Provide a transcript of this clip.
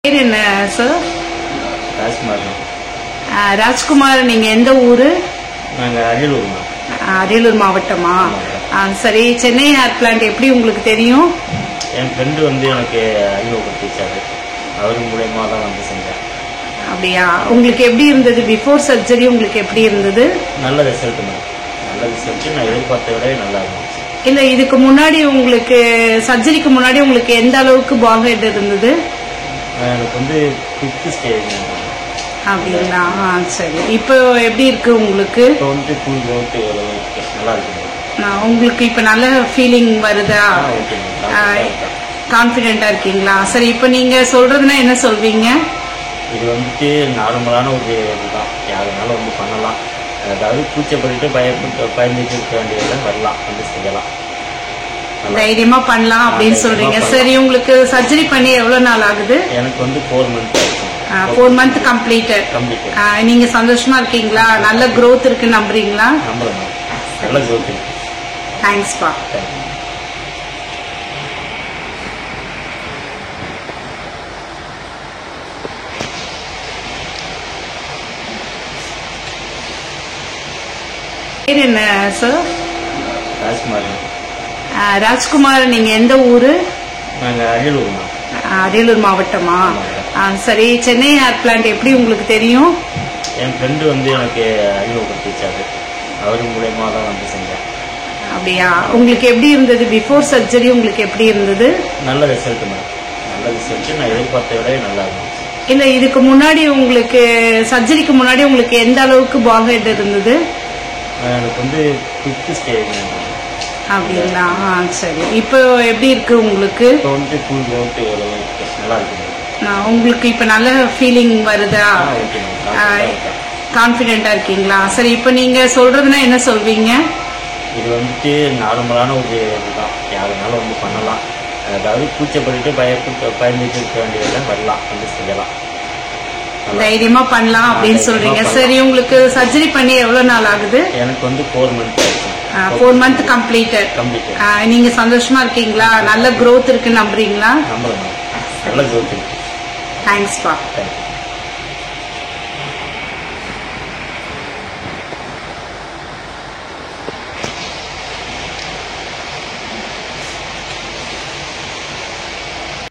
பேர் என்ன சார்? ராஜ்குமார். ராஜ்குமார், நீங்க எந்த ஊரு? நாங்க அரியலூர். அரியலூர் மாவட்டமா? சரி, சென்னை ஹேர் பிளான்ட் எப்படி உங்களுக்கு தெரியும்? என் ஃப்ரெண்டு எனக்கு அறிமுகப்படுத்திச்சாரு. அவர் மூலமா தான் செஞ்சேன். அப்படியா? உங்களுக்கு எப்படி இருந்தது? பிஃபோர் சர்ஜரி உங்களுக்கு எப்படி இருந்தது? நல்ல ரிசல்ட் மேம். நல்ல ரிசல்ட். நான் எதிர்பார்த்த விட நல்லா இருந்துச்சு. இல்ல, இதுக்கு முன்னாடி உங்களுக்கு சர்ஜரிக்கு முன்னாடி உங்களுக்கு எந்த அளவுக்கு பாகெட் இருந்தது? எனக்கு 5th ஸ்டேஜ். அப்படிங்களா? சரி, இப்போ எப்படி இருக்கு உங்களுக்கு? இப்போ ஃபுல் க்ரோத் நல்லா இருக்கு. உங்களுக்கு இப்ப நல்ல ஃபீலிங் வருதா? கான்பிடென்டா இருக்கீங்களா? சரி, இப்ப நீங்க சொல்றதுன்னா என்ன சொல்வீங்க? இது நார்மலான ஒரு இதுதான். யாருனாலும் பண்ணலாம். அதாவது கூச்சப்பட்டு பயந்துட்டு இருக்க வேண்டியதெல்லாம் வரலாம், செய்யலாம். தைரியமா பண்ணலாம் அப்படின்னு சொல்றீங்க. சரி, உங்களுக்கு சர்ஜரி பண்ணி எவ்வளவு நாள் ஆகுது? எனக்கு 4 மந்த். 4 month completed. நீங்க சந்தோஷமா இருக்கீங்களா? நல்ல growth இருக்கு நம்புறீங்களா? நம்புறேன். நல்ல growth இருக்கு. தேங்க்ஸ் பா. பேர் என்ன சார்? ராஜ்குமார். ராஜ்குமார், நீங்க எந்த ஊரு? நாங்க அரியலூர். அரியலூர் மாவட்டமா? சரி, சென்னை ஹேர் பிளான்ட் எப்படி உங்களுக்கு தெரியும்? என் ஃப்ரெண்டு எனக்கு அறிமுகப்படுத்திச்சாரு. அவர் மூலமா தான் செஞ்சேன். அப்படியா? உங்களுக்கு எப்படி இருந்தது? பிஃபோர் சர்ஜரி உங்களுக்கு எப்படி இருந்தது? நல்ல ரிசல்ட் மேம். நல்ல ரிசல்ட். நான் எதிர்பார்த்த விட நல்லா இருந்துச்சு. இல்ல, இதுக்கு முன்னாடி உங்களுக்கு சர்ஜரிக்கு முன்னாடி உங்களுக்கு எந்த அளவுக்கு பாகெட் இருந்தது? எனக்கு 5th ஸ்டேஜ். அப்படிங்களா? சரி, இப்போ எப்படி இருக்கு உங்களுக்கு? இப்போ ஃபுல் க்ரோத் நல்லா இருக்கு. உங்களுக்கு இப்ப நல்ல ஃபீலிங் வருதா? கான்பிடென்டா இருக்கீங்களா? சரி, இப்ப நீங்க சொல்றதுன்னா என்ன சொல்வீங்க? இது நார்மலான ஒரு இதுதான். யாருனாலும் பண்ணலாம். அதாவது கூச்சப்பட்டு பயந்துட்டு இருக்க வேண்டியதெல்லாம் வரலாம், செய்யலாம். தைரியமா பண்ணலாம் அப்படின்னு சொல்றீங்க. சரி, உங்களுக்கு சர்ஜரி பண்ணி எவ்வளவு நாள் ஆகுது? எனக்கு 4 மந்த். 4 month completed. நீங்க சந்தோஷமா இருக்கீங்களா? நல்ல growth இருக்கு நம்புறீங்களா? நம்புறேன். நல்ல growth இருக்கு. தேங்க்ஸ் பா.